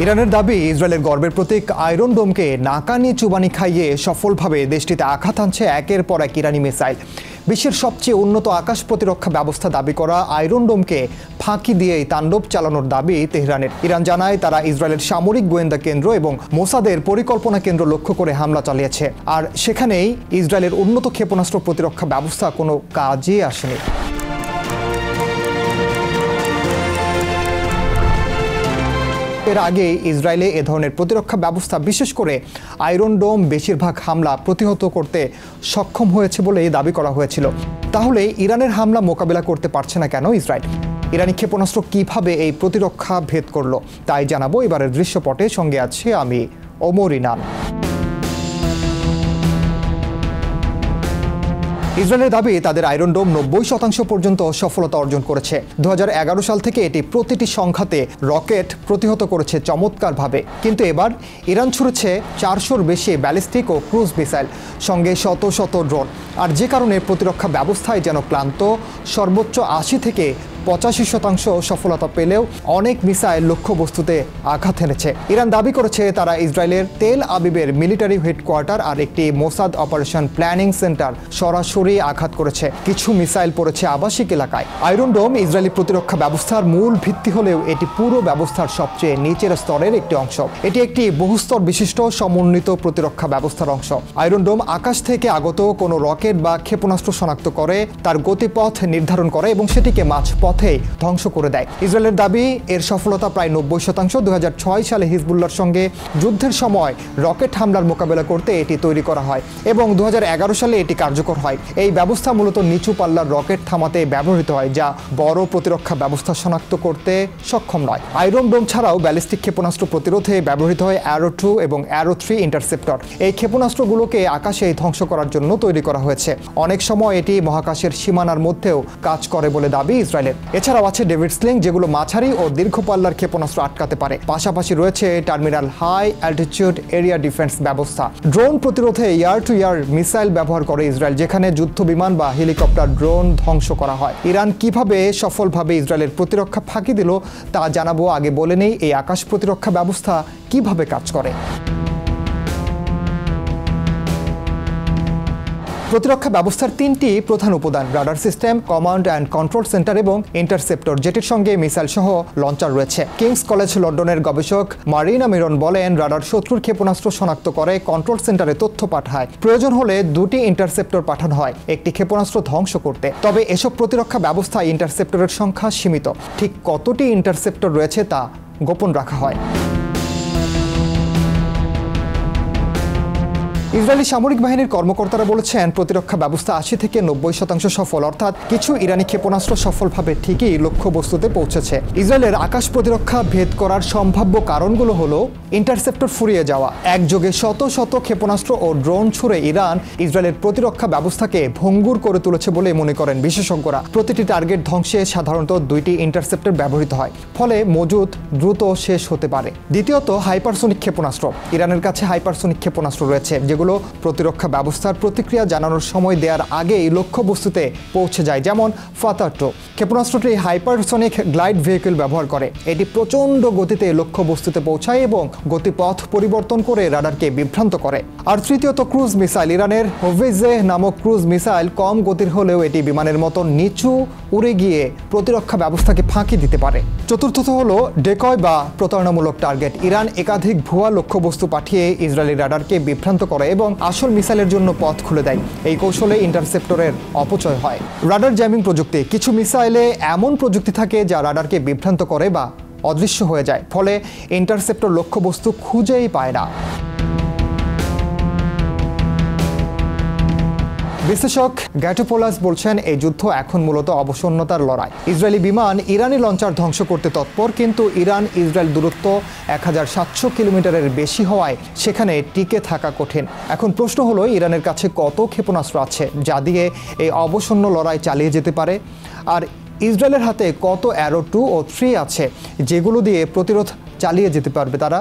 ইরানের দাবি ইসরায়েলের গর্বের প্রতীক আয়রন ডোমকে নাকানি চুবানি খাইয়ে সফলভাবে দেশটিতে আঘাত আনছে একের পর এক ইরানি মিসাইল। বিশ্বের সবচেয়ে উন্নত আকাশ প্রতিরক্ষা ব্যবস্থা দাবি করা আয়রন ডোমকে ফাঁকি দিয়েই তাণ্ডব চালানোর দাবি তেহরানের। ইরান জানায় তারা ইসরায়েলের সামরিক গোয়েন্দা কেন্দ্র এবং মোসাদের পরিকল্পনা কেন্দ্র লক্ষ্য করে হামলা চালিয়েছে, আর সেখানেই ইসরায়েলের উন্নত ক্ষেপণাস্ত্র প্রতিরক্ষা ব্যবস্থা কোনো কাজে আসেনি। এর আগে ইসরায়েলে এ ধরনের প্রতিরক্ষা ব্যবস্থা বিশেষ করে আয়রন ডোম বেশিরভাগ হামলা প্রতিহত করতে সক্ষম হয়েছে বলে দাবি করা হয়েছিল। তাহলে ইরানের হামলা মোকাবিলা করতে পারছে না কেন ইসরায়েল? ইরানি ক্ষেপণাস্ত্র কিভাবে এই প্রতিরক্ষা ভেদ করলো তাই জানাবো এবারের দৃশ্যপটে। সঙ্গে আছে আমি ওমর ইনান। ইসরায়েলের দাবি তাদের আয়রন ডোম 90% পর্যন্ত সফলতা অর্জন করেছে। 2011 সাল থেকে এটি প্রতিটি সংখ্যাতে রকেট প্রতিহত করেছে চমৎকারভাবে। কিন্তু এবার ইরান ছুড়েছে 400-র বেশি ব্যালিস্টিক ও ক্রুজ মিসাইল, সঙ্গে শত শত ড্রোন। আর যে কারণে প্রতিরক্ষা ব্যবস্থায় যেন ক্লান্ত। সর্বোচ্চ 80 থেকে 85% সফলতা পেলেও অনেক মিসাইল লক্ষ্যবস্তুতে আঘাত এনেছে। ইরান দাবি করেছে তারা ইসরায়েলের তেল আবিবের মিলিটারি হেডকোয়ার্টার আর একটি মোসাদ অপারেশন প্ল্যানিং সেন্টার সরাসরি আঘাত করেছে। কিছু মিসাইল পড়েছে আবাসিক এলাকায়। আয়রন ডোম ইসরায়েলি প্রতিরক্ষা ব্যবস্থার মূল ভিত্তি হলেও এটি পুরো ব্যবস্থার সবচেয়ে নিচের স্তরের একটি অংশ। এটি একটি বহুস্তর বিশিষ্ট সমন্বিত প্রতিরক্ষা ব্যবস্থার অংশ। আয়রন ডোম আকাশ থেকে আগত কোনো রকেট বা ক্ষেপণাস্ত্র শনাক্ত করে, তার গতিপথ নির্ধারণ করে এবং সেটিকে মাঝপথে ধ্বংস করে দেয়। ইসরায়েলের দাবি এর সফলতা প্রায় 90%। 2006 সালে হিজবুল্লাহর সঙ্গে যুদ্ধের সময় রকেট হামলার মোকাবেলা করতে এটি তৈরি করা হয় এবং 2011 সালে এটি কার্যকর হয়। এই ব্যবস্থা মূলত নিচু পাল্লার রকেট থামাতে ব্যবহৃত হয়, যা বড় প্রতিরক্ষা ব্যবস্থা শনাক্ত করতে সক্ষম নয়। আয়রন ডোম ছাড়াও ব্যালিস্টিক ক্ষেপণাস্ত্র প্রতিরোধে ব্যবহৃত হয় অ্যারো 2 এবং অ্যারো 3 ইন্টারসেপ্টর। এই ক্ষেপণাস্ত্রগুলোকে আকাশে ধ্বংস করার জন্য তৈরি করা হয়েছে। অনেক সময় এটি মহাকাশের সীমানার মধ্যেও কাজ করে বলে দাবি ইসরায়েলের। এছাড়াও আছে ডেভিড স্লিং, যেগুলো মাঝারি ও দীর্ঘ পাল্লার ক্ষেপণাস্ত্র আটকাতে পারে। পাশাপাশি রয়েছে terminal high altitude area defence ব্যবস্থা। ড্রোন প্রতিরোধে এয়ার টু এয়ার মিসাইল ব্যবহার করে ইসরায়েল, যেখানে যুদ্ধ বিমান বা হেলিকপ্টার ড্রোন ধ্বংস করা হয়। ইরান কিভাবে সফলভাবে ইসরায়েলের প্রতিরক্ষা ফাঁকি দিল তা জানাবো। আগে বলে নেই এই আকাশ প্রতিরক্ষা ব্যবস্থা কিভাবে কাজ করে। প্রতিরক্ষা ব্যবস্থার 3টি প্রধান উপাদান: radar system, command and control centre এবং ইন্টারসেপ্টর, যেটির সঙ্গে মিসাইল সহ লঞ্চার রয়েছে। কিংস কলেজ লন্ডনের গবেষক মারিনা মিরন বলেন, রাডার শত্রুর ক্ষেপণাস্ত্র শনাক্ত করে কন্ট্রোল সেন্টারে তথ্য পাঠায়। প্রয়োজন হলে 2টি ইন্টারসেপ্টর পাঠানো হয় একটি ক্ষেপণাস্ত্র ধ্বংস করতে। তবে এসব প্রতিরক্ষা ব্যবস্থায় ইন্টারসেপ্টরের সংখ্যা সীমিত। ঠিক কতটি ইন্টারসেপ্টর রয়েছে তা গোপন রাখা হয়। ইসরায়েলি সামরিক বাহিনীর কর্মকর্তারা বলেছেন প্রতিরক্ষা ব্যবস্থা 80 থেকে 90% সফল, অর্থাৎ কিছু ইরানি ক্ষেপণাস্ত্র সফলভাবে ঠিকই লক্ষ্যবস্তুতে পৌঁছেছে। ইসরায়েলের আকাশ প্রতিরক্ষা ভেদ করার সম্ভাব্য কারণগুলো হলো ইন্টারসেপ্টর ফুরিয়ে যাওয়া, একযোগে শত শত ক্ষেপণাস্ত্র ও ড্রোন ছুড়ে ইরান ইসরায়েলের প্রতিরক্ষা ব্যবস্থাকে ভঙ্গুর করে তুলেছে বলে মনে করেন বিশেষজ্ঞরা। প্রতিটি টার্গেট ধ্বংসে সাধারণত 2টি ইন্টারসেপ্টর ব্যবহৃত হয়, ফলে মজুদ দ্রুত শেষ হতে পারে। দ্বিতীয়ত, হাইপারসোনিক ক্ষেপণাস্ত্র। ইরানের কাছে হাইপারসোনিক ক্ষেপণাস্ত্র রয়েছে, যেগুলো প্রতিরক্ষা ব্যবস্থার প্রতিক্রিয়া জানানোর সময় দেওয়ার আগেই লক্ষ্যবস্তুতে পৌঁছে যায়, যেমন ফাতাহ 2। ক্ষেপণাস্ত্রটি হাইপারসোনিক গ্লাইড ভেহিকল ব্যবহার করে। এটি প্রচণ্ড গতিতে লক্ষ্যবস্তুতে পৌঁছায় এবং গতিপথ পরিবর্তন করে রাডারকে বিভ্রান্ত করে। আর তৃতীয়ত, ক্রুজ মিসাইল। ইরানের হোভেজে নামক ক্রুজ মিসাইল কম গতির হলেও এটি বিমানের মতো নিচু উড়ে গিয়ে প্রতিরক্ষা ব্যবস্থাকে ফাঁকি দিতে পারে। চতুর্থত হলো ডেকয় বা প্রতারণামূলক টার্গেট। ইরান একাধিক ভুয়া লক্ষ্যবস্তু পাঠিয়ে ইসরায়েলি রাডারকে বিভ্রান্ত করে এবং আসল মিসাইলের জন্য পথ খুলে দেয়। এই কৌশলে ইন্টারসেপ্টরের অপচয় হয়। রাডার জ্যামিং প্রযুক্তি। কিছু মিসাইলে এমন প্রযুক্তি থাকে যা রাডারকে বিভ্রান্ত করে বা অদৃশ্য হয়ে যায়, ফলে ইন্টারসেপ্টর লক্ষ্যবস্তু খুঁজেই পায় না। বিশ্লেষক গ্যাটোপোলাস বলছেন, এই যুদ্ধ এখন মূলত অবসন্নতার লড়াই। ইসরায়েলি বিমান ইরানি লঞ্চার ধ্বংস করতে তৎপর, কিন্তু ইরান ইসরায়েল দূরত্ব 1700 কিলোমিটারের বেশি হওয়ায় সেখানে টিকে থাকা কঠিন। এখন প্রশ্ন হলো, ইরানের কাছে কত ক্ষেপণাস্ত্র আছে যা দিয়ে এই অবসন্ন লড়াই চালিয়ে যেতে পারে, আর ইসরায়েলের হাতে কত অ্যারো 2 ও 3 আছে যেগুলো দিয়ে প্রতিরোধ চালিয়ে যেতে পারবে তারা।